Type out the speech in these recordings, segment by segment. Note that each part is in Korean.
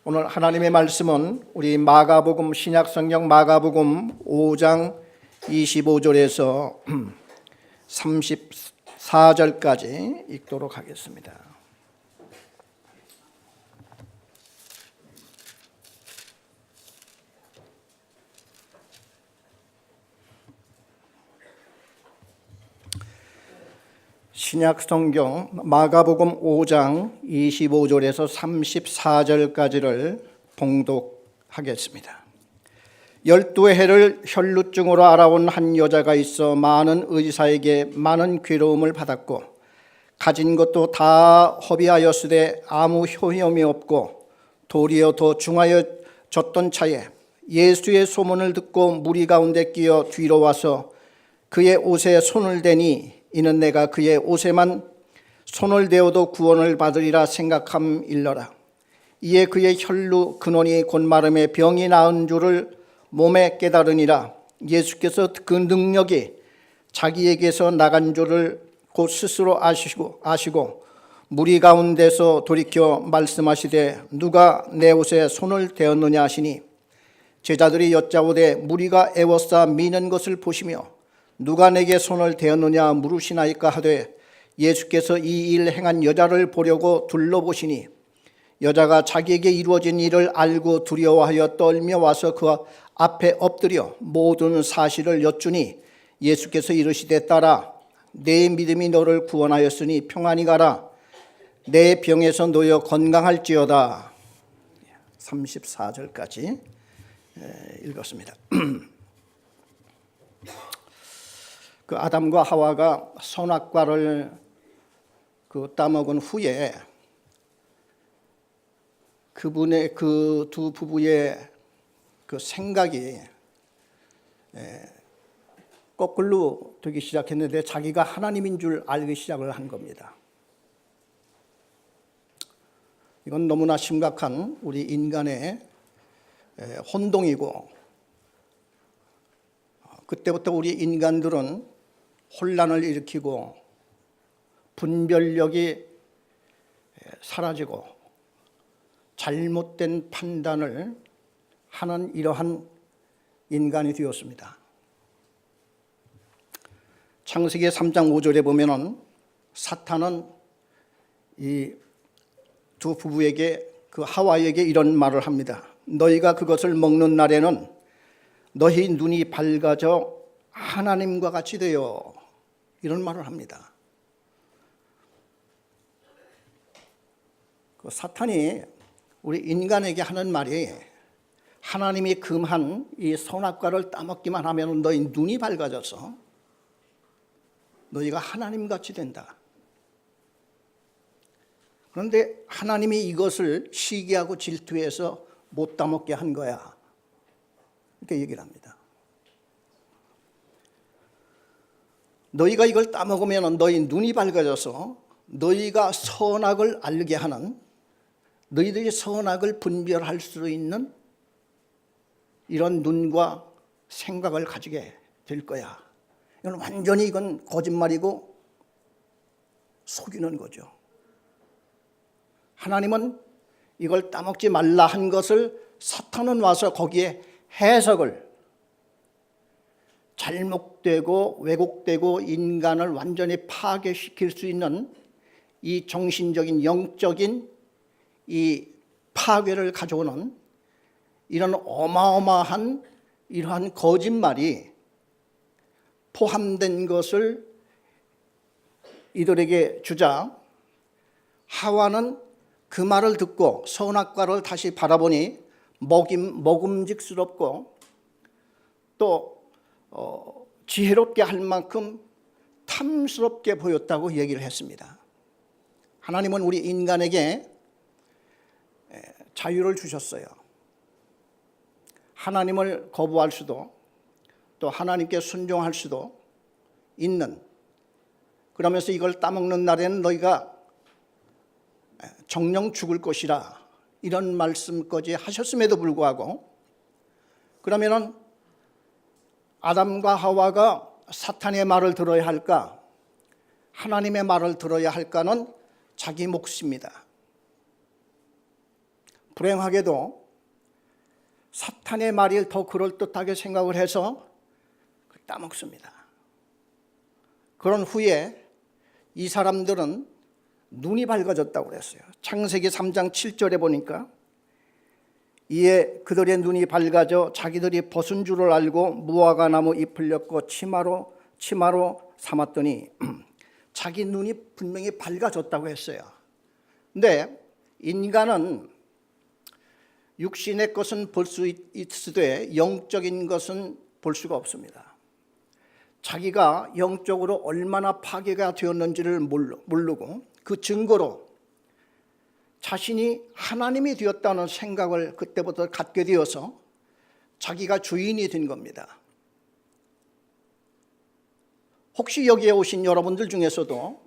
오늘 하나님의 말씀은 우리 마가복음 신약성경 마가복음 5장 25절에서 34절까지 읽도록 하겠습니다. 신약성경 마가복음 5장 25절에서 34절까지를 봉독하겠습니다. 12해를 혈루증으로 알아온 한 여자가 있어 많은 의사에게 많은 괴로움을 받았고 가진 것도 다 허비하였으되 아무 효험이 없고 도리어 더 중하여졌던 차에 예수의 소문을 듣고 무리 가운데 끼어 뒤로 와서 그의 옷에 손을 대니 이는 내가 그의 옷에만 손을 대어도 구원을 받으리라 생각함일러라. 이에 그의 혈루 근원이 곧 마름에 병이 나은 줄을 몸에 깨달으니라. 예수께서 그 능력이 자기에게서 나간 줄을 곧 스스로 아시고 무리 가운데서 돌이켜 말씀하시되 누가 내 옷에 손을 대었느냐 하시니 제자들이 여짜오되 무리가 애워싸 미는 것을 보시며 누가 내게 손을 대었느냐 물으시나이까 하되 예수께서 이 일 행한 여자를 보려고 둘러보시니 여자가 자기에게 이루어진 일을 알고 두려워하여 떨며 와서 그 앞에 엎드려 모든 사실을 여쭈니 예수께서 이르시되 딸아 내 믿음이 너를 구원하였으니 평안히 가라 내 병에서 놓여 건강할지어다. 34절까지 읽었습니다. 그 아담과 하와가 선악과를 따먹은 후에 그분의 그 두 부부의 그 생각이 거꾸로 되기 시작했는데 자기가 하나님인 줄 알기 시작을 한 겁니다. 이건 너무나 심각한 우리 인간의 혼동이고 그때부터 우리 인간들은 혼란을 일으키고 분별력이 사라지고 잘못된 판단을 하는 이러한 인간이 되었습니다. 창세기 3장 5절에 보면은 사탄은 이 두 부부에게 그 하와에게 이런 말을 합니다. 너희가 그것을 먹는 날에는 너희 눈이 밝아져 하나님과 같이 되어 이런 말을 합니다. 그 사탄이 우리 인간에게 하는 말이 하나님이 금한 이 선악과를 따먹기만 하면 너희 눈이 밝아져서 너희가 하나님같이 된다. 그런데 하나님이 이것을 시기하고 질투해서 못 따먹게 한 거야. 이렇게 얘기를 합니다. 너희가 이걸 따먹으면 너희 눈이 밝아져서 너희가 선악을 알게 하는 너희들이 선악을 분별할 수 있는 이런 눈과 생각을 가지게 될 거야. 이건 완전히 이건 거짓말이고 속이는 거죠. 하나님은 이걸 따먹지 말라 한 것을 사탄은 와서 거기에 해석을 잘못되고 왜곡되고 인간을 완전히 파괴시킬 수 있는 이 정신적인 영적인 이 파괴를 가져오는 이런 어마어마한 이러한 거짓말이 포함된 것을 이들에게 주자 하와는 그 말을 듣고 선악과를 다시 바라보니 먹음직스럽고 또 지혜롭게 할 만큼 탐스럽게 보였다고 얘기를 했습니다. 하나님은 우리 인간에게 자유를 주셨어요. 하나님을 거부할 수도 또 하나님께 순종할 수도 있는, 그러면서 이걸 따먹는 날에는 너희가 정령 죽을 것이라 이런 말씀까지 하셨음에도 불구하고 그러면은 아담과 하와가 사탄의 말을 들어야 할까 하나님의 말을 들어야 할까는 자기 몫입니다. 불행하게도 사탄의 말이 더 그럴듯하게 생각을 해서 따먹습니다. 그런 후에 이 사람들은 눈이 밝아졌다고 그랬어요. 창세기 3장 7절에 보니까 이에 그들의 눈이 밝아져 자기들이 벗은 줄을 알고 무화과 나무 잎을 엮고 치마로 삼았더니 자기 눈이 분명히 밝아졌다고 했어요. 근데 인간은 육신의 것은 볼 수 있으되 영적인 것은 볼 수가 없습니다. 자기가 영적으로 얼마나 파괴가 되었는지를 모르고 그 증거로 자신이 하나님이 되었다는 생각을 그때부터 갖게 되어서 자기가 주인이 된 겁니다. 혹시 여기에 오신 여러분들 중에서도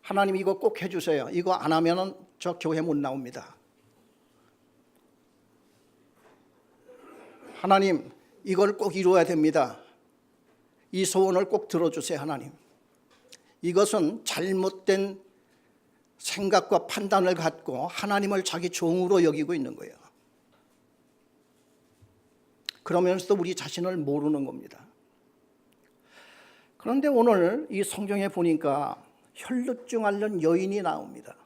하나님 이거 꼭 해주세요, 이거 안 하면 저 교회 못 나옵니다, 하나님 이걸 꼭 이루어야 됩니다, 이 소원을 꼭 들어주세요 하나님, 이것은 잘못된 생각과 판단을 갖고 하나님을 자기 종으로 여기고 있는 거예요. 그러면서도 우리 자신을 모르는 겁니다. 그런데 오늘 이 성경에 보니까 혈루증 앓는 여인이 나옵니다.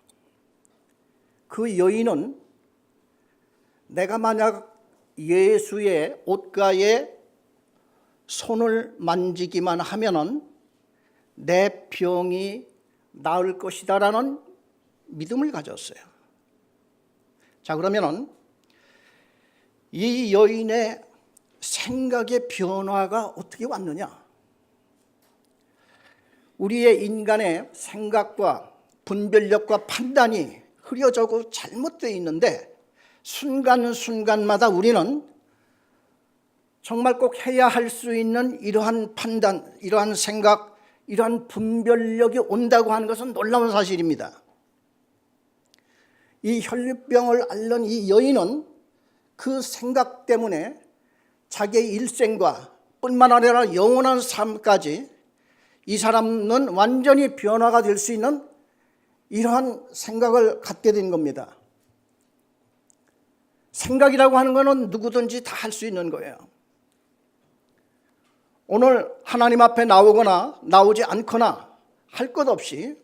그 여인은 내가 만약 예수의 옷가에 손을 만지기만 하면은 내 병이 나을 것이다라는 믿음을 가졌어요. 자, 그러면은 이 여인의 생각의 변화가 어떻게 왔느냐? 우리의 인간의 생각과 분별력과 판단이 흐려져고 잘못되어 있는데 순간순간마다 우리는 정말 꼭 해야 할 수 있는 이러한 판단, 이러한 생각, 이러한 분별력이 온다고 하는 것은 놀라운 사실입니다. 이 혈류병을 앓는 이 여인은 그 생각 때문에 자기의 일생과 뿐만 아니라 영원한 삶까지 이 사람은 완전히 변화가 될 수 있는 이러한 생각을 갖게 된 겁니다. 생각이라고 하는 것은 누구든지 다 할 수 있는 거예요. 오늘 하나님 앞에 나오거나 나오지 않거나 할 것 없이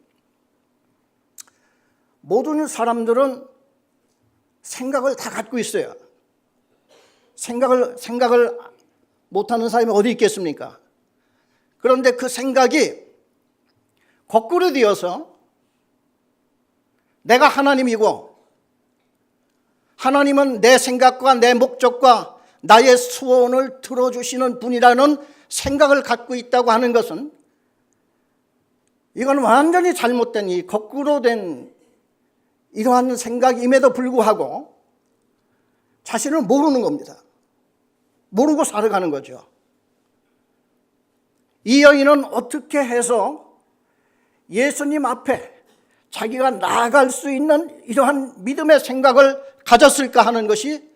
모든 사람들은 생각을 다 갖고 있어요. 생각을 못하는 사람이 어디 있겠습니까? 그런데 그 생각이 거꾸로 되어서 내가 하나님이고 하나님은 내 생각과 내 목적과 나의 소원을 들어주시는 분이라는 생각을 갖고 있다고 하는 것은 이건 완전히 잘못된 이 거꾸로 된 이러한 생각임에도 불구하고 자신을 모르는 겁니다. 모르고 살아가는 거죠. 이 여인은 어떻게 해서 예수님 앞에 자기가 나아갈 수 있는 이러한 믿음의 생각을 가졌을까 하는 것이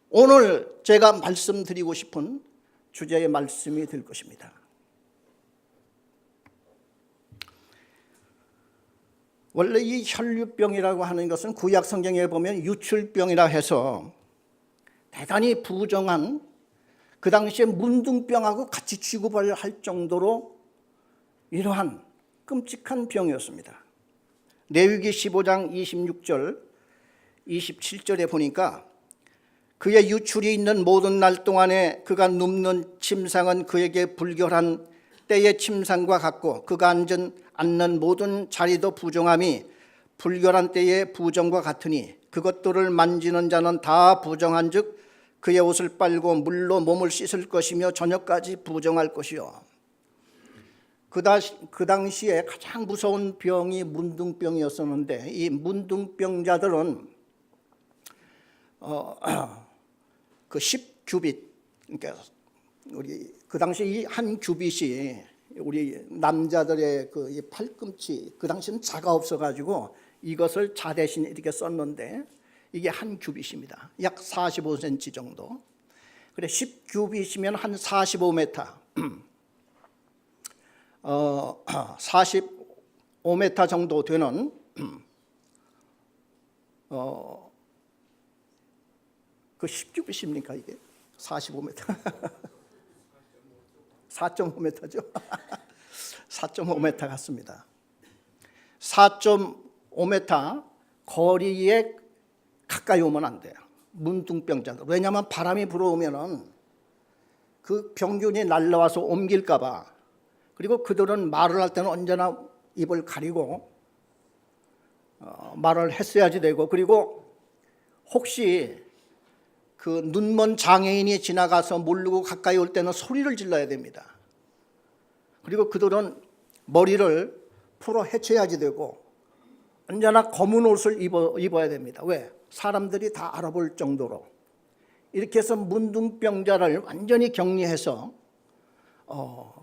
오늘 제가 말씀드리고 싶은 주제의 말씀이 될 것입니다. 원래 이 혈류병이라고 하는 것은 구약 성경에 보면 유출병이라 해서 대단히 부정한, 그 당시에 문둥병하고 같이 취급을 할 정도로 이러한 끔찍한 병이었습니다. 레위기 15장 26절 27절에 보니까 그의 유출이 있는 모든 날 동안에 그가 눕는 침상은 그에게 불결한 때의 침상과 같고 그가 앉는 모든 자리도 부정함이 불결한 때의 부정과 같으니 그것들을 만지는 자는 다 부정한 즉 그의 옷을 빨고 물로 몸을 씻을 것이며 저녁까지 부정할 것이요. 그 당시에 가장 무서운 병이 문둥병이었었는데 이 문둥병자들은 그 10규빗, 그러니까 우리 그 당시 이 한 규빗이 우리 남자들의 그 팔꿈치, 그 당시는 자가 없어가지고 이것을 자 대신 이렇게 썼는데 이게 한 규빗입니다. 약 45cm 정도. 그래 10규빗이면 한 45m, 45m 정도 되는 그 10규빗입니까 이게? 45m. 4.5m죠. 4.5m 같습니다. 4.5m 거리에 가까이 오면 안 돼요. 문둥병자들. 왜냐하면 바람이 불어오면은 그 병균이 날라와서 옮길까 봐. 그리고 그들은 말을 할 때는 언제나 입을 가리고 말을 했어야지 되고, 그리고 혹시 그 눈먼 장애인이 지나가서 모르고 가까이 올 때는 소리를 질러야 됩니다. 그리고 그들은 머리를 풀어 헤쳐야지 되고 언제나 검은 옷을 입어야 됩니다. 왜? 사람들이 다 알아볼 정도로. 이렇게 해서 문둥병자를 완전히 격리해서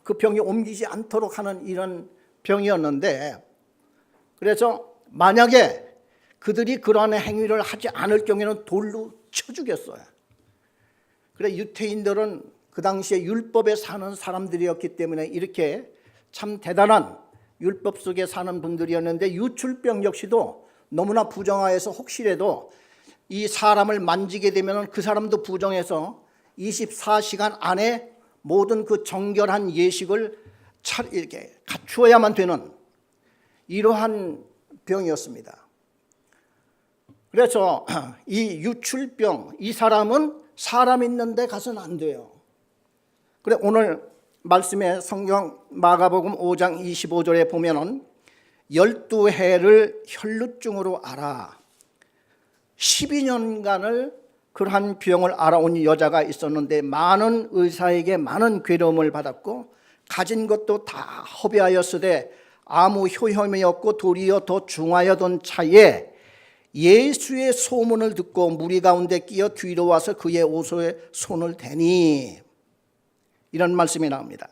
그 병이 옮기지 않도록 하는 이런 병이었는데, 그래서 만약에 그들이 그러한 행위를 하지 않을 경우에는 돌로 쳐 죽였어요. 그래 유태인들은 그 당시에 율법에 사는 사람들이었기 때문에 이렇게 참 대단한 율법 속에 사는 분들이었는데, 유출병 역시도 너무나 부정하여서 혹시라도 이 사람을 만지게 되면 그 사람도 부정해서 24시간 안에 모든 그 정결한 예식을 이렇게 갖추어야만 되는 이러한 병이었습니다. 그래서 이 유출병, 이 사람은 사람 있는 데 가서는 안 돼요. 그래 오늘 말씀에 성경 마가복음 5장 25절에 보면은 12해를 혈루증으로 앓아 12년간을 그러한 병을 알아온 여자가 있었는데 많은 의사에게 많은 괴로움을 받았고 가진 것도 다 허비하였으되 아무 효험이 없고 도리어 더 중하여던 차에 예수의 소문을 듣고 무리 가운데 끼어 뒤로 와서 그의 옷에 손을 대니, 이런 말씀이 나옵니다.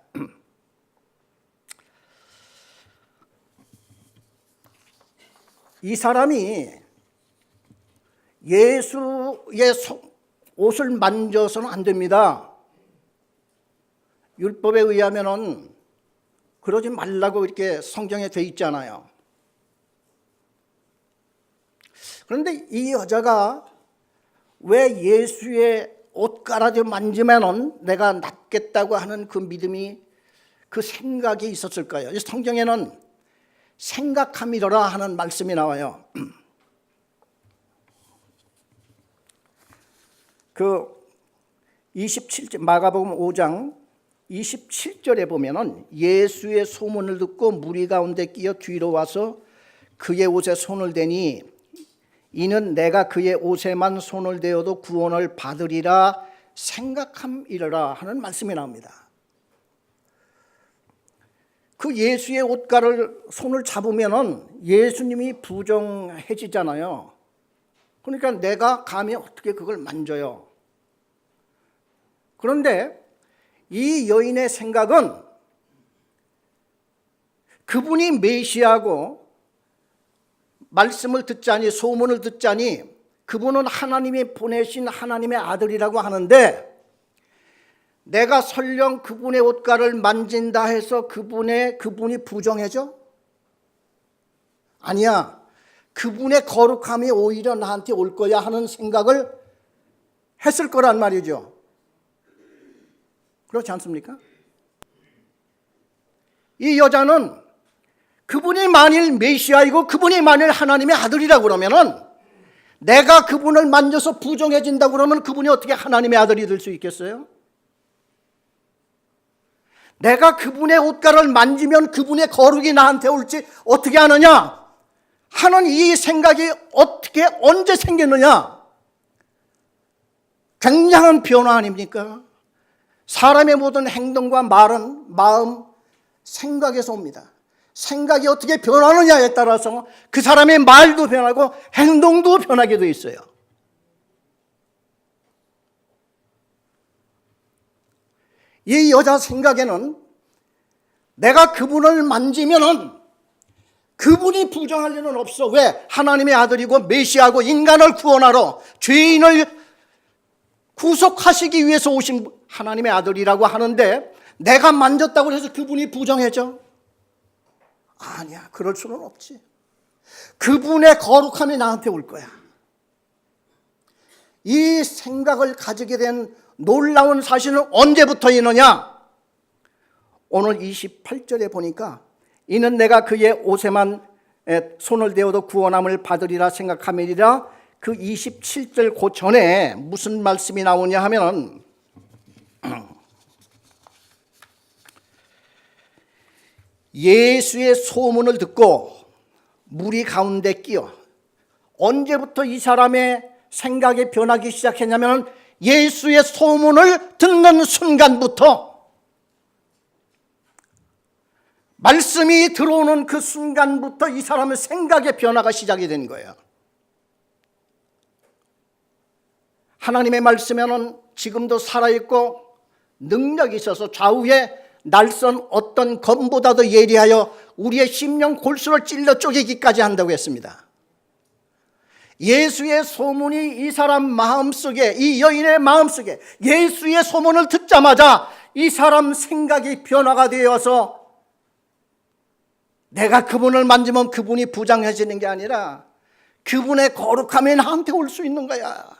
이 사람이 예수의 옷을 만져서는 안 됩니다. 율법에 의하면은 그러지 말라고 이렇게 성경에 돼 있잖아요. 그런데 이 여자가 왜 예수의 옷가락을 만지면은 내가 낫겠다고 하는 그 믿음이, 그 생각이 있었을까요? 성경에는 생각함이로라 하는 말씀이 나와요. 그 27절 마가복음 5장 27절에 보면은 예수의 소문을 듣고 무리 가운데 끼어 뒤로 와서 그의 옷에 손을 대니 이는 내가 그의 옷에만 손을 대어도 구원을 받으리라 생각함이라 하는 말씀이 나옵니다. 그 예수의 옷가를 손을 잡으면은 예수님이 부정해지잖아요. 그러니까 내가 감히 어떻게 그걸 만져요? 그런데 이 여인의 생각은 그분이 메시아고 말씀을 듣자니 소문을 듣자니 그분은 하나님이 보내신 하나님의 아들이라고 하는데, 내가 설령 그분의 옷가를 만진다 해서 그분이 부정해져? 아니야. 그분의 거룩함이 오히려 나한테 올 거야 하는 생각을 했을 거란 말이죠. 그렇지 않습니까? 이 여자는 그분이 만일 메시아이고 그분이 만일 하나님의 아들이라고 그러면은 내가 그분을 만져서 부정해진다고 그러면 그분이 어떻게 하나님의 아들이 될 수 있겠어요? 내가 그분의 옷가를 만지면 그분의 거룩이 나한테 올지 어떻게 아느냐 하는 이 생각이 어떻게 언제 생겼느냐? 굉장한 변화 아닙니까? 사람의 모든 행동과 말은 마음, 생각에서 옵니다. 생각이 어떻게 변하느냐에 따라서 그 사람의 말도 변하고 행동도 변하게 돼 있어요. 이 여자 생각에는 내가 그분을 만지면은 그분이 부정할 일은 없어. 왜? 하나님의 아들이고 메시아고 인간을 구원하러 죄인을 구속하시기 위해서 오신 하나님의 아들이라고 하는데 내가 만졌다고 해서 그분이 부정해져? 아니야, 그럴 수는 없지. 그분의 거룩함이 나한테 올 거야. 이 생각을 가지게 된 놀라운 사실은 언제부터 있느냐? 오늘 28절에 보니까 이는 내가 그의 옷에만 손을 대어도 구원함을 받으리라 생각함이니라. 그 27절 그 전에 무슨 말씀이 나오냐 하면 예수의 소문을 듣고 무리 가운데 끼어. 언제부터 이 사람의 생각이 변하기 시작했냐면 예수의 소문을 듣는 순간부터, 말씀이 들어오는 그 순간부터 이 사람의 생각의 변화가 시작이 된 거예요. 하나님의 말씀에는 지금도 살아있고 능력이 있어서 좌우에 날선 어떤 검보다도 예리하여 우리의 심령 골수를 찔러 쪼개기까지 한다고 했습니다. 예수의 소문이 이 사람 마음속에, 이 여인의 마음속에 예수의 소문을 듣자마자 이 사람 생각이 변화가 되어서 내가 그분을 만지면 그분이 부장해지는 게 아니라 그분의 거룩함이 나한테 올 수 있는 거야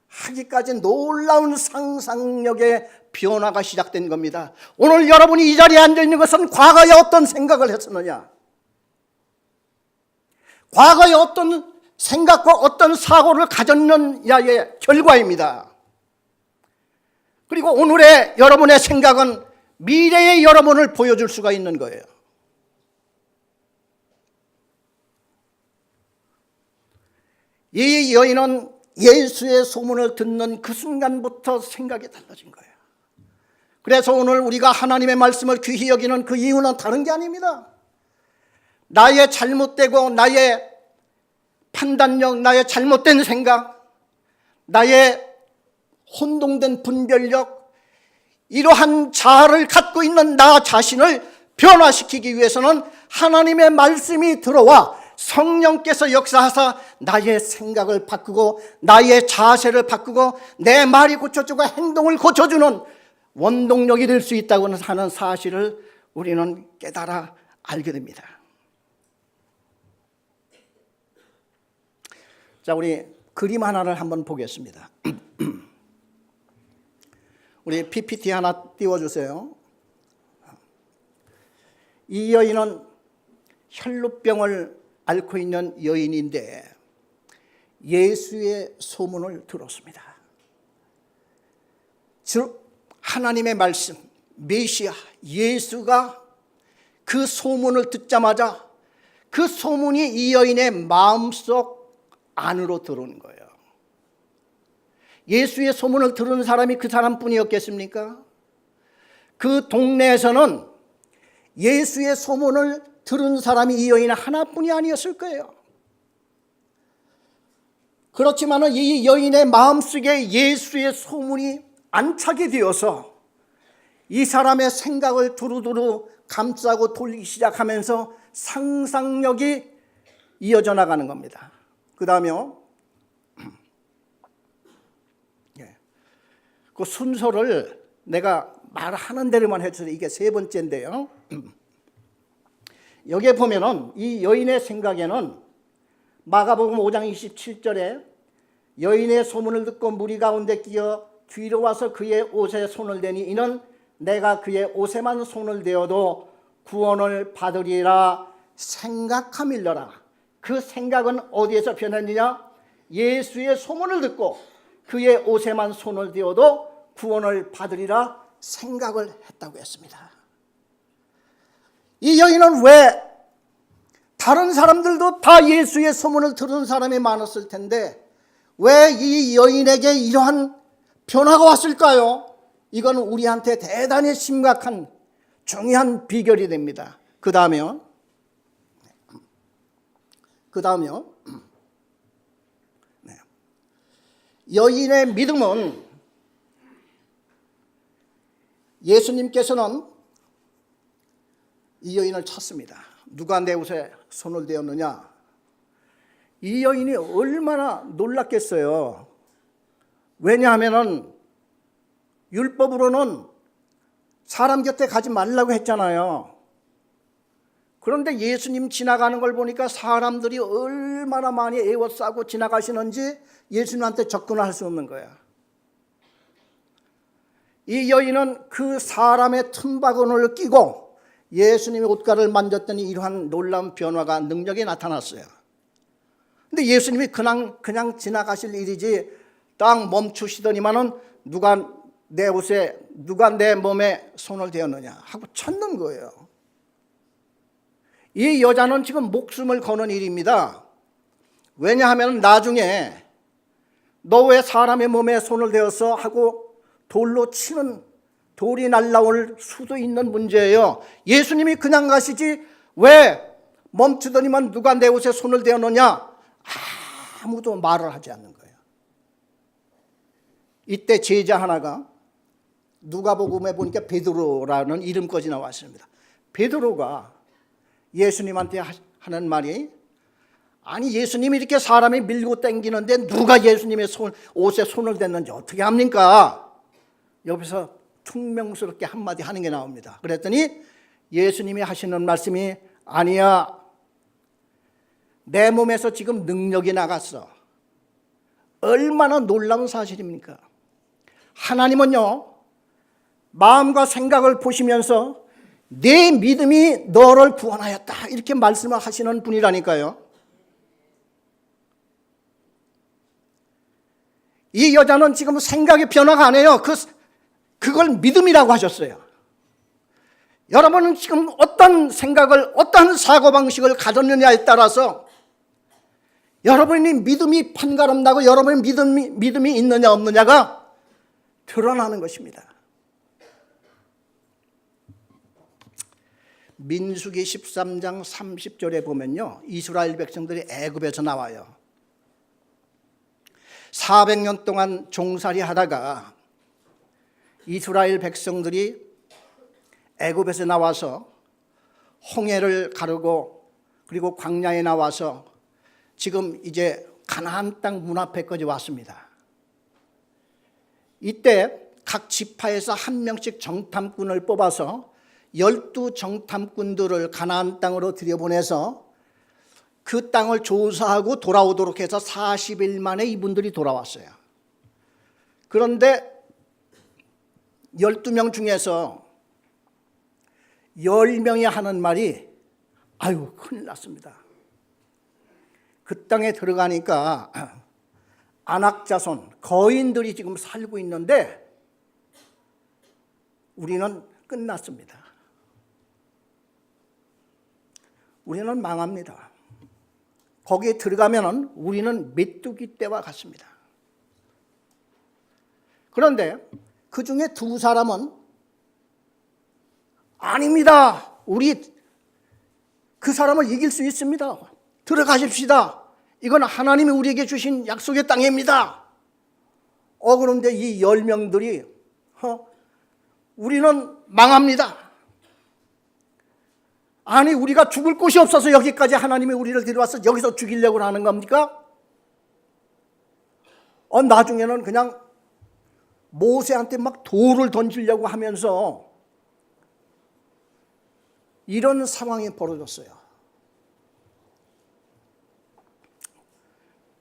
하기까지 놀라운 상상력의 변화가 시작된 겁니다. 오늘 여러분이 이 자리에 앉아있는 것은 과거에 어떤 생각을 했었느냐, 과거에 어떤 생각과 어떤 사고를 가졌느냐의 결과입니다. 그리고 오늘의 여러분의 생각은 미래의 여러분을 보여줄 수가 있는 거예요. 이 여인은 예수의 소문을 듣는 그 순간부터 생각이 달라진 거예요. 그래서 오늘 우리가 하나님의 말씀을 귀히 여기는 그 이유는 다른 게 아닙니다. 나의 잘못되고 나의 판단력, 나의 잘못된 생각, 나의 혼동된 분별력, 이러한 자아를 갖고 있는 나 자신을 변화시키기 위해서는 하나님의 말씀이 들어와 성령께서 역사하사 나의 생각을 바꾸고 나의 자세를 바꾸고 내 말이 고쳐주고 행동을 고쳐주는 원동력이 될 수 있다고 하는 사실을 우리는 깨달아 알게 됩니다. 자, 우리 그림 하나를 한번 보겠습니다. 우리 PPT 하나 띄워주세요. 이 여인은 혈루병을 앓고 있는 여인인데 예수의 소문을 들었습니다. 즉 하나님의 말씀, 메시아 예수가 그 소문을 듣자마자 그 소문이 이 여인의 마음속 안으로 들어오는 거예요. 예수의 소문을 들은 사람이 그 사람뿐이었겠습니까? 그 동네에서는 예수의 소문을 들은 사람이 이 여인 하나뿐이 아니었을 거예요. 그렇지만 이 여인의 마음속에 예수의 소문이 안착이 되어서 이 사람의 생각을 두루두루 감싸고 돌리기 시작하면서 상상력이 이어져 나가는 겁니다. 그 다음에요, 그 순서를 내가 말하는 대로만 해주세요. 이게 세 번째인데요. 여기에 보면은 이 여인의 생각에는 마가복음 5장 27절에 여인의 소문을 듣고 무리 가운데 끼어 뒤로 와서 그의 옷에 손을 대니 이는 내가 그의 옷에만 손을 대어도 구원을 받으리라 생각함일러라. 그 생각은 어디에서 변했느냐? 예수의 소문을 듣고 그의 옷에만 손을 대어도 구원을 받으리라 생각을 했다고 했습니다. 이 여인은 왜, 다른 사람들도 다 예수의 소문을 들은 사람이 많았을 텐데 왜 이 여인에게 이러한 변화가 왔을까요? 이건 우리한테 대단히 심각한 중요한 비결이 됩니다. 그 다음에요. 여인의 믿음은, 예수님께서는 이 여인을 찾습니다. 누가 내 옷에 손을 대었느냐? 이 여인이 얼마나 놀랐겠어요. 왜냐하면 율법으로는 사람 곁에 가지 말라고 했잖아요. 그런데 예수님 지나가는 걸 보니까 사람들이 얼마나 많이 에워싸고 지나가시는지 예수님한테 접근할 수 없는 거야. 이 여인은 그 사람의 틈바구니를 끼고 예수님의 옷가를 만졌더니 이러한 놀라운 변화가 능력이 나타났어요. 근데 예수님이 그냥 지나가실 일이지 딱 멈추시더니만은 누가 내 옷에, 누가 내 몸에 손을 대었느냐 하고 찾는 거예요. 이 여자는 지금 목숨을 거는 일입니다. 왜냐하면 나중에 너 왜 사람의 몸에 손을 대어서 하고 돌로 치는, 돌이 날라올 수도 있는 문제예요. 예수님이 그냥 가시지 왜 멈추더니만 누가 내 옷에 손을 대었느냐 아무도 말을 하지 않는 거예요. 이때 제자 하나가 누가복음에 보니까 베드로라는 이름까지 나왔습니다. 베드로가 예수님한테 하는 말이, 아니 예수님이 이렇게 사람이 밀고 당기는데 누가 예수님의 옷에 손을 댔는지 어떻게 합니까? 옆에서 퉁명스럽게 한마디 하는 게 나옵니다. 그랬더니 예수님이 하시는 말씀이, 아니야, 내 몸에서 지금 능력이 나갔어. 얼마나 놀라운 사실입니까? 하나님은요, 마음과 생각을 보시면서 내 믿음이 너를 구원하였다 이렇게 말씀을 하시는 분이라니까요. 이 여자는 지금 생각의 변화가 안 해요. 그걸 믿음이라고 하셨어요. 여러분은 지금 어떤 생각을, 어떤 사고방식을 가졌느냐에 따라서 여러분이 믿음이 판가름나고 여러분의 믿음이 있느냐 없느냐가 드러나는 것입니다. 민수기 13장 30절에 보면요, 이스라엘 백성들이 애굽에서 나와요. 400년 동안 종살이 하다가 이스라엘 백성들이 애굽에서 나와서 홍해를 가르고 그리고 광야에 나와서 지금 이제 가나안 땅 문 앞에까지 왔습니다. 이때 각 지파에서 한 명씩 정탐꾼을 뽑아서 12 정탐꾼들을 가나안 땅으로 들여보내서 그 땅을 조사하고 돌아오도록 해서 40일 만에 이분들이 돌아왔어요. 그런데 12명 중에서 10명이 하는 말이, 아유 큰일 났습니다. 그 땅에 들어가니까 안악자손, 거인들이 지금 살고 있는데 우리는 끝났습니다. 우리는 망합니다. 거기에 들어가면 우리는 메뚜기 떼와 같습니다. 그런데 그 중에 두 사람은 아닙니다. 우리 그 사람을 이길 수 있습니다. 들어가십시다. 이건 하나님이 우리에게 주신 약속의 땅입니다. 그런데 이 10명들이 우리는 망합니다. 아니 우리가 죽을 곳이 없어서 여기까지 하나님이 우리를 데려와서 여기서 죽이려고 하는 겁니까? 나중에는 그냥 모세한테 막 돌을 던지려고 하면서 이런 상황이 벌어졌어요.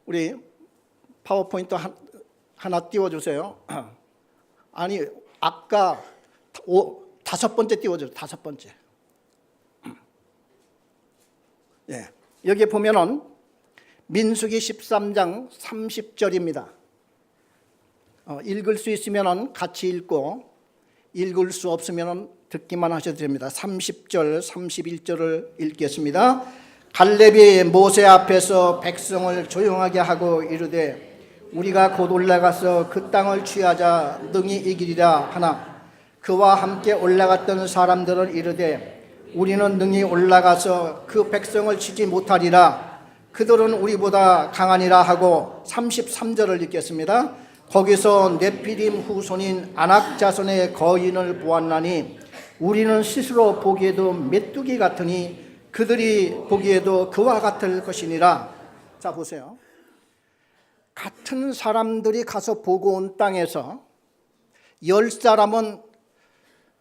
우리 파워포인트 하나 띄워주세요. 아니 아까 5번째 띄워줘요. 5번째. 예, 여기 보면은 민수기 13장 30절입니다. 읽을 수 있으면 같이 읽고 읽을 수 없으면 듣기만 하셔도 됩니다. 30절 31절을 읽겠습니다. 갈렙이 모세 앞에서 백성을 조용하게 하고 이르되 우리가 곧 올라가서 그 땅을 취하자 능히 이기리라 하나 그와 함께 올라갔던 사람들은 이르되 우리는 능히 올라가서 그 백성을 치지 못하리라. 그들은 우리보다 강하니라 하고 33절을 읽겠습니다. 거기서 네피림 후손인 아낙 자손의 거인을 보았나니 우리는 스스로 보기에도 메뚜기 같으니 그들이 보기에도 그와 같을 것이니라. 자 보세요. 같은 사람들이 가서 보고 온 땅에서 10사람은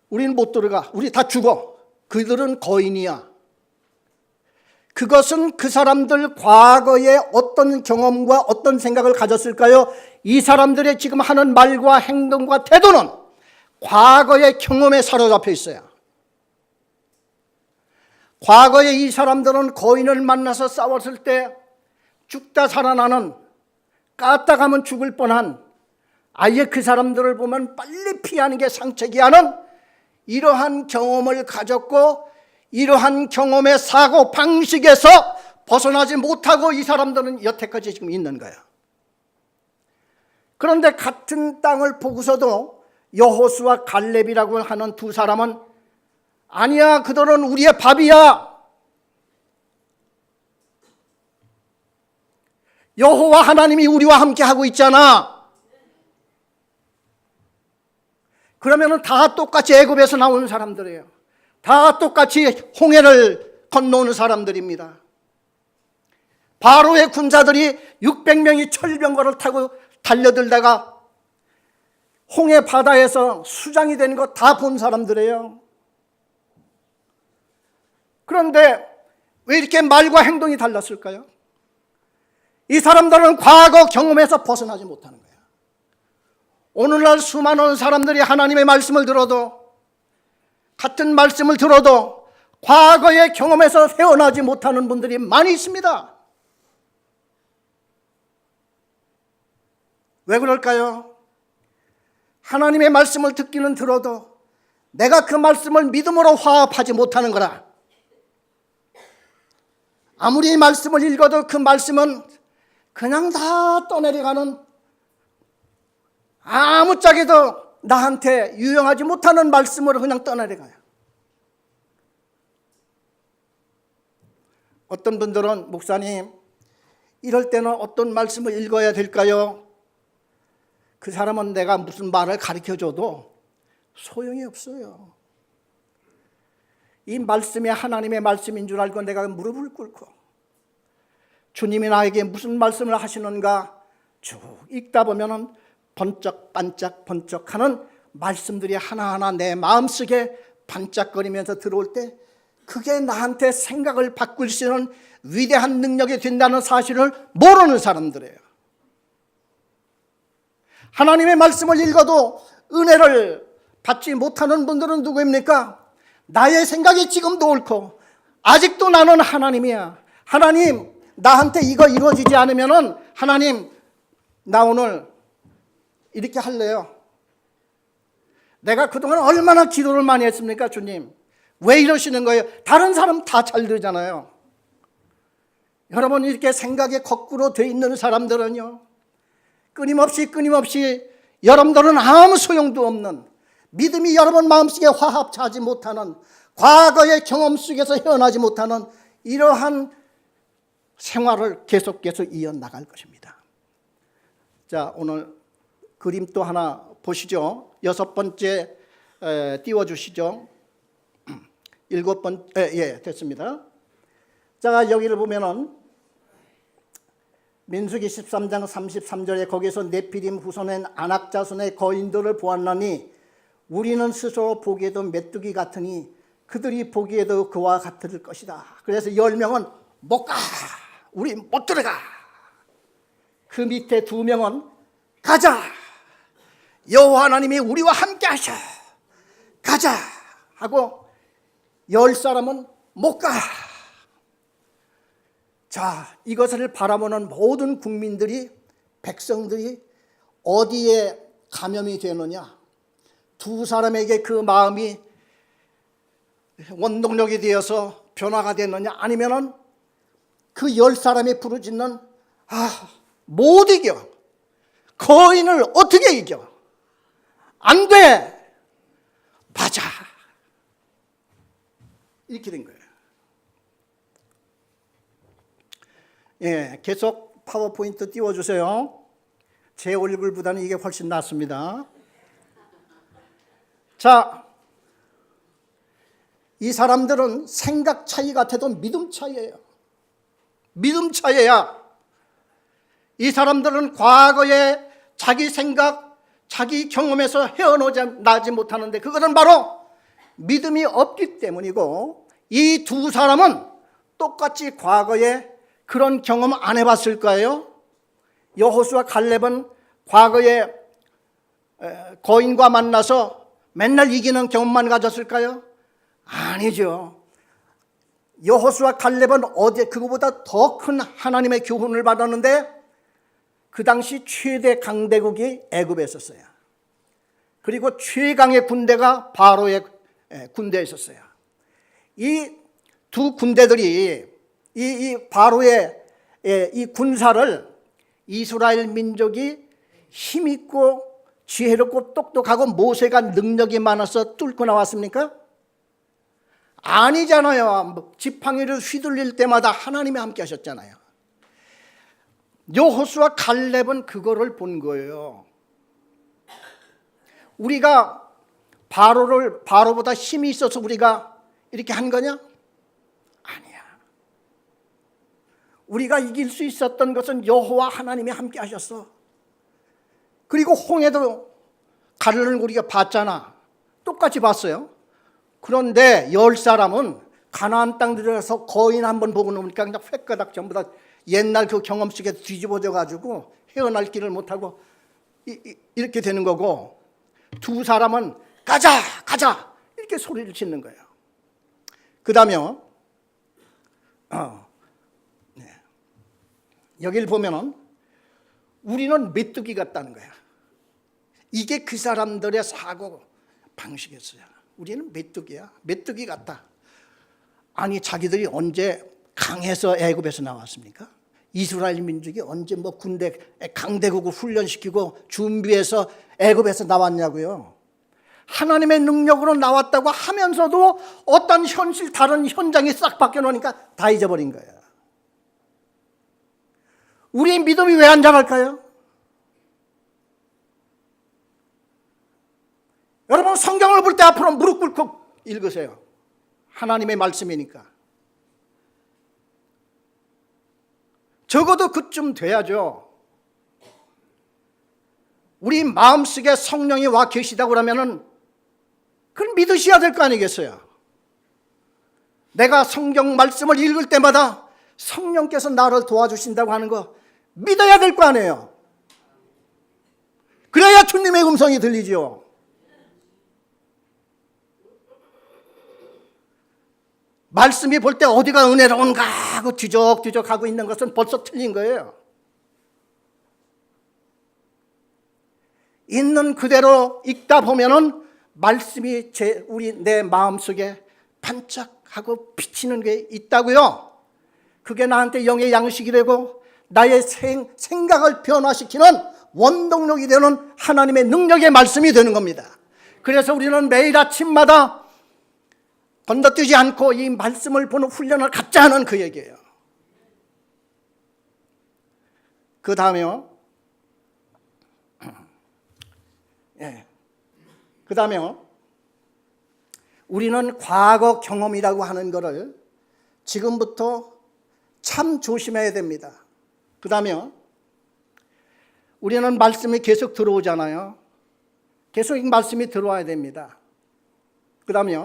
우리는 못 들어가. 우리 다 죽어. 그들은 거인이야. 그것은 그 사람들 과거에 어떤 경험과 어떤 생각을 가졌을까요? 이 사람들의 지금 하는 말과 행동과 태도는 과거의 경험에 사로잡혀 있어요. 과거에 이 사람들은 거인을 만나서 싸웠을 때 죽다 살아나는, 깠다 가면 죽을 뻔한, 아예 그 사람들을 보면 빨리 피하는 게 상책이 하는 이러한 경험을 가졌고, 이러한 경험의 사고 방식에서 벗어나지 못하고 이 사람들은 여태까지 지금 있는 거예요. 그런데 같은 땅을 보고서도 여호수아 갈렙이라고 하는 두 사람은 아니야, 그들은 우리의 밥이야. 여호와 하나님이 우리와 함께 하고 있잖아. 그러면은 다 똑같이 애굽에서 나오는 사람들이에요. 다 똑같이 홍해를 건너오는 사람들입니다. 바로의 군사들이 600명이 철병거를 타고 달려들다가 홍해 바다에서 수장이 된 거 다 본 사람들이에요. 그런데 왜 이렇게 말과 행동이 달랐을까요? 이 사람들은 과거 경험에서 벗어나지 못하는 거예요. 오늘날 수많은 사람들이 하나님의 말씀을 들어도, 같은 말씀을 들어도 과거의 경험에서 헤어나지 못하는 분들이 많이 있습니다. 왜 그럴까요? 하나님의 말씀을 듣기는 들어도 내가 그 말씀을 믿음으로 화합하지 못하는 거라. 아무리 말씀을 읽어도 그 말씀은 그냥 다 떠내려가는, 아무짝에도 나한테 유용하지 못하는 말씀으로 그냥 떠내려가요. 어떤 분들은 목사님, 이럴 때는 어떤 말씀을 읽어야 될까요? 그 사람은 내가 무슨 말을 가르쳐줘도 소용이 없어요. 이 말씀이 하나님의 말씀인 줄 알고 내가 무릎을 꿇고 주님이 나에게 무슨 말씀을 하시는가 쭉 읽다 보면은 번쩍 반짝 번쩍하는 말씀들이 하나하나 내 마음속에 반짝거리면서 들어올 때 그게 나한테 생각을 바꿀 수 있는 위대한 능력이 된다는 사실을 모르는 사람들이에요. 하나님의 말씀을 읽어도 은혜를 받지 못하는 분들은 누구입니까? 나의 생각이 지금도 옳고 아직도 나는 하나님이야. 하나님, 나한테 이거 이루어지지 않으면은 하나님, 나 오늘 이렇게 할래요. 내가 그동안 얼마나 기도를 많이 했습니까, 주님? 왜 이러시는 거예요? 다른 사람 다 잘 되잖아요. 여러분, 이렇게 생각에 거꾸로 돼 있는 사람들은요, 끊임없이 여러분들은 아무 소용도 없는, 믿음이 여러분 마음속에 화합하지 못하는, 과거의 경험 속에서 헤어나지 못하는 이러한 생활을 계속해서 이어나갈 것입니다. 자, 오늘 그림 또 하나 보시죠. 6번째 띄워주시죠. 7번, 예, 됐습니다. 자, 여기를 보면은 민수기 13장 33절에 거기서 네피림 후손의 아낙 자손의 거인들을 보았나니 우리는 스스로 보기에도 메뚜기 같으니 그들이 보기에도 그와 같을 것이다. 그래서 10명은 못 가, 우리 못 들어가. 그 밑에 2명은 가자, 여호와 하나님이 우리와 함께 하셔, 가자 하고 10사람은 못 가. 자, 이것을 바라보는 모든 국민들이, 백성들이 어디에 감염이 되느냐? 2사람에게 그 마음이 원동력이 되어서 변화가 되느냐? 아니면은 그 10사람이 부르짖는 못 이겨, 거인을 어떻게 이겨? 안 돼, 맞아, 이렇게 된 거예요. 예, 계속 파워포인트 띄워주세요. 제 얼굴보다는 이게 훨씬 낫습니다. 자, 이 사람들은 생각 차이 같아도 믿음 차이예요. 믿음 차이야. 이 사람들은 과거에 자기 생각, 자기 경험에서 헤어나지 못하는데 그것은 바로 믿음이 없기 때문이고, 이 2사람은 똑같이 과거에 그런 경험 안 해봤을 거예요? 여호수아 갈렙은 과거에 거인과 만나서 맨날 이기는 경험만 가졌을까요? 아니죠. 여호수아 갈렙은 그거보다 더 큰 하나님의 교훈을 받았는데 그 당시 최대 강대국이 애굽에 있었어요. 그리고 최강의 군대가 바로의 군대에 있었어요. 이 두 군대들이 이 바로의 이 군사를 이스라엘 민족이 힘있고 지혜롭고 똑똑하고 모세가 능력이 많아서 뚫고 나왔습니까? 아니잖아요. 지팡이를 휘둘릴 때마다 하나님이 함께 하셨잖아요. 여호수아 갈렙은 그거를 본 거예요. 우리가 바로보다 힘이 있어서 우리가 이렇게 한 거냐? 아니야. 우리가 이길 수 있었던 것은 여호와 하나님이 함께 하셨어. 그리고 홍해도 가르는 우리가 봤잖아. 똑같이 봤어요. 그런데 10사람은 가나안 땅 들어가서 거인 한번 보고 나오니까 그냥 횟가닥 전부 다 옛날 그 경험 속에 뒤집어져 가지고 헤어날 길을 못하고 이렇게 되는 거고, 2사람은 가자 가자 이렇게 소리를 짓는 거예요. 그 다음에 여기를 보면은 우리는 메뚜기 같다는 거야. 이게 그 사람들의 사고 방식이었어요. 우리는 메뚜기야. 메뚜기 같다. 아니, 자기들이 언제 강해서 애굽에서 나왔습니까? 이스라엘 민족이 언제 군대 강대국을 훈련시키고 준비해서 애굽에서 나왔냐고요. 하나님의 능력으로 나왔다고 하면서도 어떤 다른 현장이 싹 바뀌어 놓으니까 다 잊어버린 거예요. 우리의 믿음이 왜 안 자랄까요? 여러분, 성경을 볼 때 앞으로 무릎 꿇고 읽으세요. 하나님의 말씀이니까. 적어도 그쯤 돼야죠. 우리 마음속에 성령이 와 계시다고 그러면은 그걸 믿으셔야 될 거 아니겠어요? 내가 성경 말씀을 읽을 때마다 성령께서 나를 도와주신다고 하는 거 믿어야 될 거 아니에요? 그래야 주님의 음성이 들리죠. 말씀이 볼 때 어디가 은혜로운가 하고 뒤적뒤적 하고 있는 것은 벌써 틀린 거예요. 있는 그대로 읽다 보면은 말씀이 내 마음속에 반짝하고 비치는 게 있다고요. 그게 나한테 영의 양식이 되고 나의 생각을 변화시키는 원동력이 되는 하나님의 능력의 말씀이 되는 겁니다. 그래서 우리는 매일 아침마다 건너뛰지 않고 이 말씀을 보는 훈련을 갖자 하는 그 얘기예요. 그 다음에요. 그 다음에 우리는 과거 경험이라고 하는 것을 지금부터 참 조심해야 됩니다. 그 다음에 우리는 말씀이 계속 들어오잖아요. 계속 이 말씀이 들어와야 됩니다. 그 다음에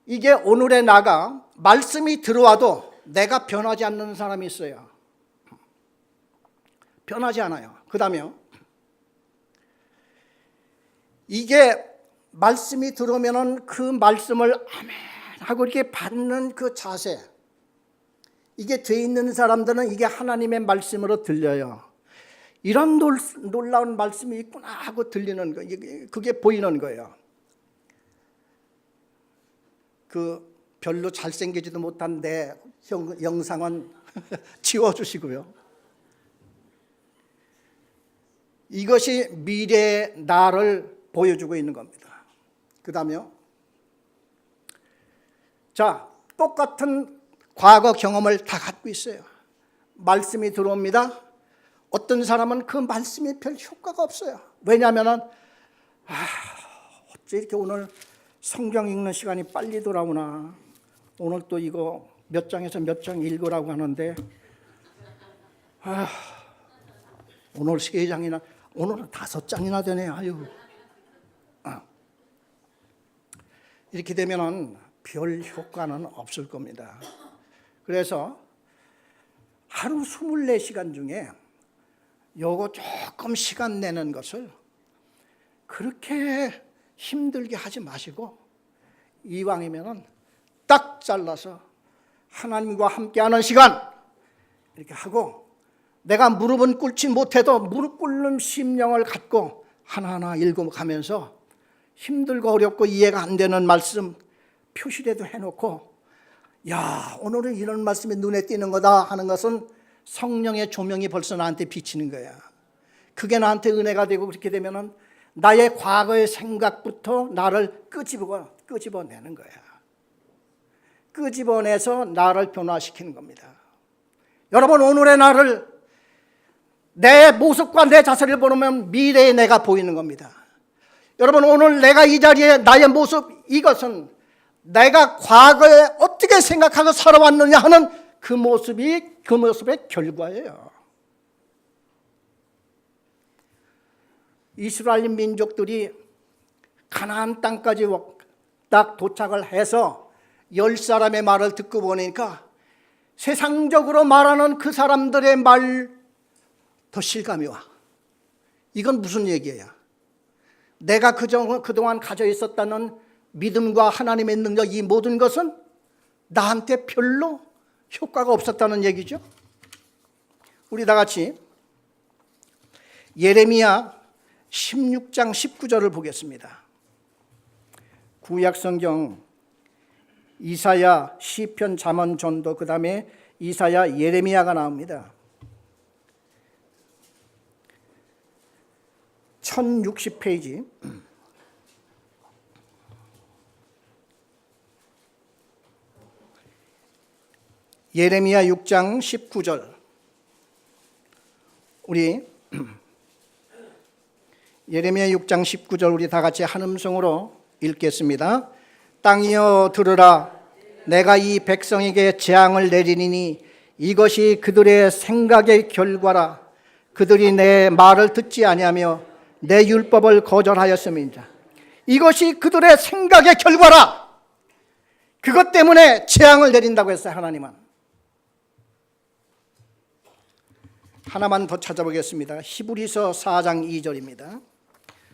이게 오늘의 나가 말씀이 들어와도 내가 변하지 않는 사람이 있어요. 변하지 않아요. 그 다음에 이게 말씀이 들어오면은 그 말씀을 아멘 하고 이렇게 받는 그 자세, 이게 돼 있는 사람들은 이게 하나님의 말씀으로 들려요. 이런 놀라운 말씀이 있구나 하고 들리는 거, 그게 보이는 거예요. 그 별로 잘생기지도 못한 내 영상은 지워주시고요. 이것이 미래의 나를 보여주고 있는 겁니다. 그 다음에요. 자, 똑같은 과거 경험을 다 갖고 있어요. 말씀이 들어옵니다. 어떤 사람은 그 말씀이 별 효과가 없어요. 왜냐하면 어째 이렇게 오늘 성경 읽는 시간이 빨리 돌아오나. 오늘 또 이거 몇 장에서 몇 장 읽으라고 하는데 오늘 3장이나, 오늘은 5장이나 되네. 아유. 이렇게 되면은 별 효과는 없을 겁니다. 그래서 하루 24시간 중에 요거 조금 시간 내는 것을 그렇게 힘들게 하지 마시고 이왕이면은 딱 잘라서 하나님과 함께하는 시간 이렇게 하고, 내가 무릎은 꿇지 못해도 무릎 꿇는 심령을 갖고 하나하나 읽어가면서 힘들고 어렵고 이해가 안 되는 말씀 표시라도 해놓고, 야, 오늘은 이런 말씀이 눈에 띄는 거다 하는 것은 성령의 조명이 벌써 나한테 비치는 거야. 그게 나한테 은혜가 되고, 그렇게 되면은 나의 과거의 생각부터 나를 끄집어내는 거야. 끄집어내서 나를 변화시키는 겁니다. 여러분, 오늘의 나를, 내 모습과 내 자세를 보면 미래의 내가 보이는 겁니다. 여러분, 오늘 내가 이 자리에 나의 모습, 이것은 내가 과거에 어떻게 생각하고 살아왔느냐 하는 그 모습의 결과예요. 이스라엘 민족들이 가나안 땅까지 딱 도착을 해서 10사람의 말을 듣고 보니까 세상적으로 말하는 그 사람들의 말 더 실감이 와. 이건 무슨 얘기예요? 내가 그동안 가져 있었다는 믿음과 하나님의 능력, 이 모든 것은 나한테 별로 효과가 없었다는 얘기죠. 우리 다 같이 예레미야 16장 19절을 보겠습니다. 구약성경 이사야, 시편, 잠언, 전도, 그 다음에 이사야, 예레미야가 나옵니다. 1060페이지. 예레미야 6장 19절. 우리 예레미야 6장 19절 우리 다 같이 한 음성으로 읽겠습니다. 땅이여 들으라. 내가 이 백성에게 재앙을 내리니 이것이 그들의 생각의 결과라. 그들이 내 말을 듣지 아니하며 내 율법을 거절하였음이니라. 이것이 그들의 생각의 결과라. 그것 때문에 재앙을 내린다고 했어요. 하나님은. 하나만 더 찾아보겠습니다. 히브리서 4장 2절입니다.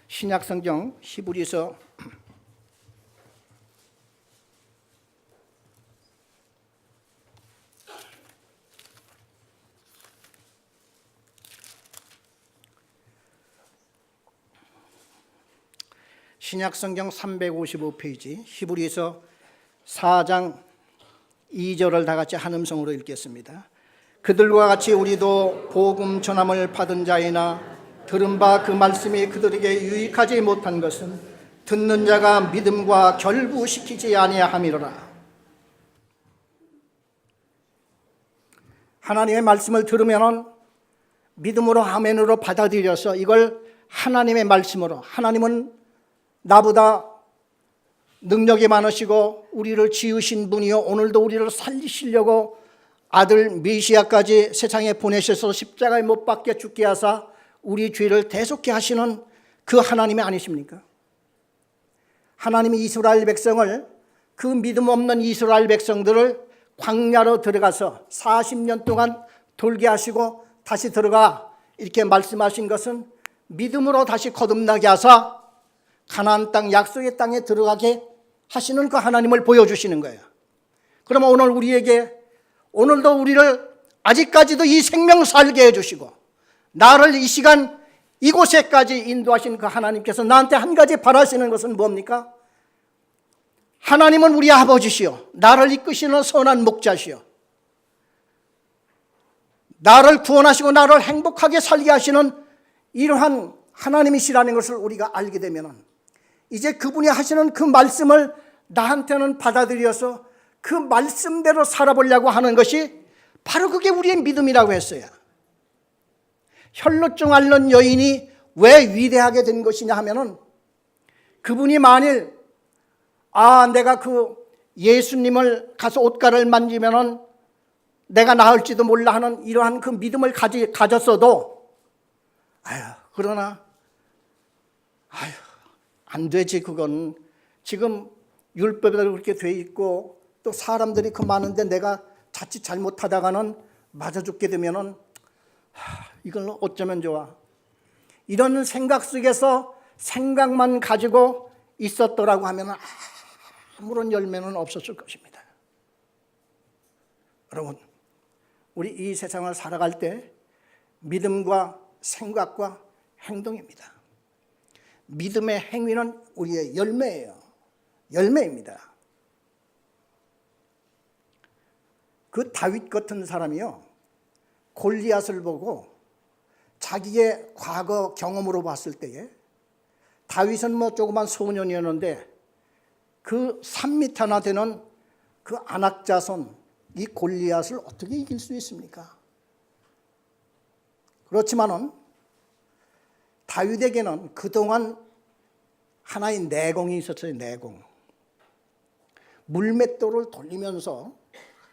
신약성경 히브리서 355페이지 히브리서 4장 2절을 다 같이 한 음성으로 읽겠습니다. 그들과 같이 우리도 복음 전함을 받은 자이나 들은 바 그 말씀이 그들에게 유익하지 못한 것은 듣는 자가 믿음과 결부시키지 아니함이로라. 하나님의 말씀을 들으면 믿음으로 아멘으로 받아들여서 이걸 하나님의 말씀으로, 하나님은 나보다 능력이 많으시고 우리를 지으신 분이요 오늘도 우리를 살리시려고 아들 메시아까지 세상에 보내셔서 십자가에 못 박혀 죽게 하사 우리 죄를 대속케 하시는 그 하나님이 아니십니까? 하나님이 이스라엘 백성을, 그 믿음 없는 이스라엘 백성들을 광야로 들어가서 40년 동안 돌게 하시고 다시 들어가 이렇게 말씀하신 것은 믿음으로 다시 거듭나게 하사 가나안 땅, 약속의 땅에 들어가게 하시는 그 하나님을 보여주시는 거예요. 그러면 오늘 우리에게, 오늘도 우리를 아직까지도 이 생명 살게 해주시고 나를 이 시간 이곳에까지 인도하신 그 하나님께서 나한테 한 가지 바라시는 것은 뭡니까? 하나님은 우리 아버지시요 나를 이끄시는 선한 목자시요 나를 구원하시고 나를 행복하게 살게 하시는 이러한 하나님이시라는 것을 우리가 알게 되면 이제 그분이 하시는 그 말씀을 나한테는 받아들여서 그 말씀대로 살아보려고 하는 것이 바로 그게 우리의 믿음이라고 했어요. 혈루증 앓는 여인이 왜 위대하게 된 것이냐 하면은 그분이 만일 내가 그 예수님을 가서 옷가를 만지면은 내가 나을지도 몰라 하는 이러한 그 믿음을 가졌어도 그러나 안 되지. 그건 지금 율법에도 그렇게 돼 있고 또 사람들이 그 많은데 내가 자칫 잘못하다가는 맞아 죽게 되면은 이걸 어쩌면 좋아. 이런 생각 속에서 생각만 가지고 있었더라고 하면 아무런 열매는 없었을 것입니다. 여러분, 우리 이 세상을 살아갈 때 믿음과 생각과 행동입니다. 믿음의 행위는 우리의 열매예요. 열매입니다. 그 다윗 같은 사람이요, 골리앗을 보고 자기의 과거 경험으로 봤을 때에 다윗은 뭐 조그만 소년이었는데 그 3m나 되는 그 안악자손 이 골리앗을 어떻게 이길 수 있습니까? 그렇지만은 다윗에게는 그동안 하나의 내공이 있었어요. 내공. 물맷돌을 돌리면서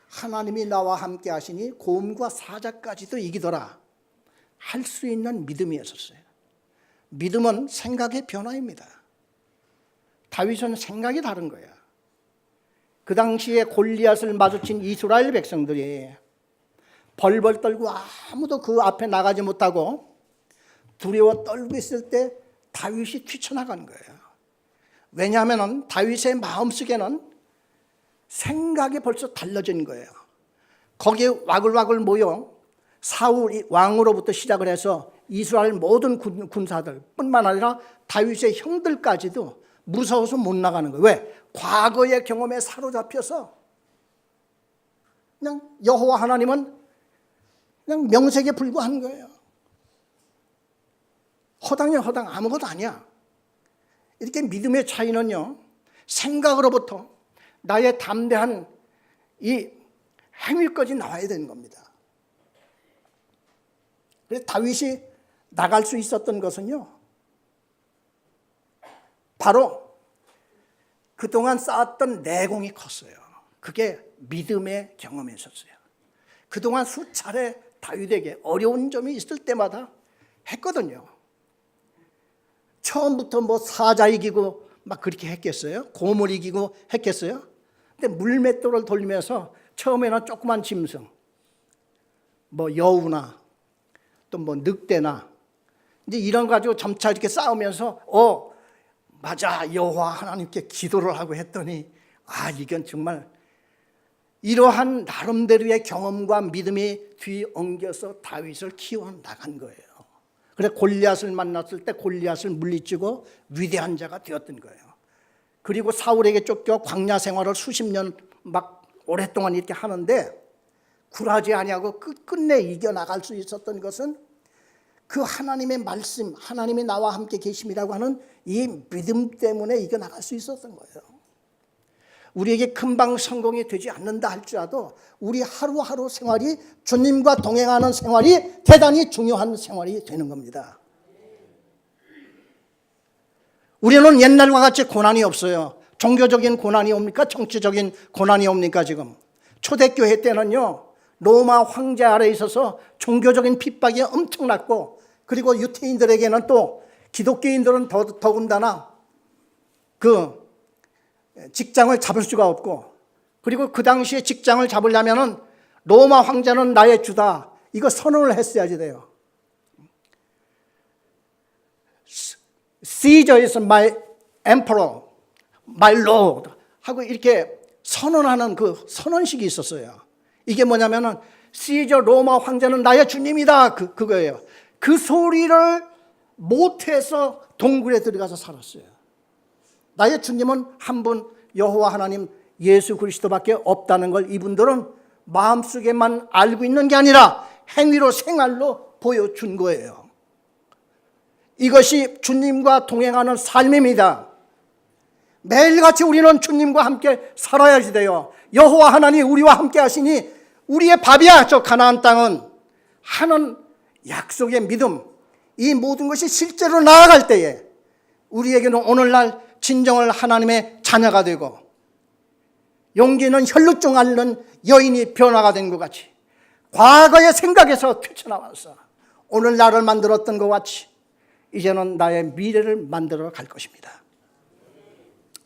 하나님이 나와 함께 하시니 곰과 사자까지도 이기더라 할 수 있는 믿음이었어요. 믿음은 생각의 변화입니다. 다윗은 생각이 다른 거야. 그 당시에 골리앗을 마주친 이스라엘 백성들이 벌벌 떨고 아무도 그 앞에 나가지 못하고 두려워 떨고 있을 때 다윗이 뛰쳐나간 거예요. 왜냐하면 다윗의 마음속에는 생각이 벌써 달라진 거예요. 거기에 와글와글 모여 사울 왕으로부터 시작을 해서 이스라엘 모든 군사들 뿐만 아니라 다윗의 형들까지도 무서워서 못 나가는 거예요. 왜? 과거의 경험에 사로잡혀서 그냥 여호와 하나님은 그냥 명색에 불과한 거예요. 허당이야 허당, 아무것도 아니야. 이렇게 믿음의 차이는요, 생각으로부터 나의 담대한 이 행위까지 나와야 되는 겁니다. 그래서 다윗이 나갈 수 있었던 것은요, 바로 그동안 쌓았던 내공이 컸어요. 그게 믿음의 경험이었어요. 그동안 수차례 다윗에게 어려운 점이 있을 때마다 했거든요. 처음부터 뭐 사자 이기고 막 그렇게 했겠어요? 곰을 이기고 했겠어요? 근데 물맷돌을 돌리면서 처음에는 조그만 짐승, 뭐 여우나 또 뭐 늑대나 이제 이런 거 가지고 점차 이렇게 싸우면서 맞아, 여호와 하나님께 기도를 하고 했더니 이건 정말 이러한 나름대로의 경험과 믿음이 뒤엉겨서 다윗을 키워나간 거예요. 그래 골리앗을 만났을 때 골리앗을 물리치고 위대한 자가 되었던 거예요. 그리고 사울에게 쫓겨 광야 생활을 수십 년 막 오랫동안 이렇게 하는데 굴하지 아니하고 끝끝내 이겨나갈 수 있었던 것은 그 하나님의 말씀, 하나님이 나와 함께 계심이라고 하는 이 믿음 때문에 이겨나갈 수 있었던 거예요. 우리에게 금방 성공이 되지 않는다 할지라도 우리 하루하루 생활이 주님과 동행하는 생활이 대단히 중요한 생활이 되는 겁니다. 우리는 옛날과 같이 고난이 없어요. 종교적인 고난이 옵니까? 정치적인 고난이 옵니까? 지금 초대교회 때는요, 로마 황제 아래에 있어서 종교적인 핍박이 엄청났고, 그리고 유태인들에게는 또 기독교인들은 더군다나 그 직장을 잡을 수가 없고, 그리고 그 당시에 직장을 잡으려면은 로마 황제는 나의 주다, 이거 선언을 했어야지 돼요. Caesar is my emperor, my lord 하고 이렇게 선언하는 그 선언식이 있었어요. 이게 뭐냐면은 시저 로마 황제는 나의 주님이다, 그거예요. 그 소리를 못해서 동굴에 들어가서 살았어요. 나의 주님은 한 분 여호와 하나님 예수 그리스도밖에 없다는 걸 이분들은 마음속에만 알고 있는 게 아니라 행위로 생활로 보여준 거예요. 이것이 주님과 동행하는 삶입니다. 매일같이 우리는 주님과 함께 살아야지 돼요. 여호와 하나님 우리와 함께 하시니 우리의 밥이야 저 가나안 땅은 하는 약속의 믿음, 이 모든 것이 실제로 나아갈 때에 우리에게는 오늘날 진정을 하나님의 자녀가 되고 용기는 혈루증 앓는 여인이 변화가 된 것 같이 과거의 생각에서 뛰쳐나와서 오늘 나를 만들었던 것 같이 이제는 나의 미래를 만들어 갈 것입니다.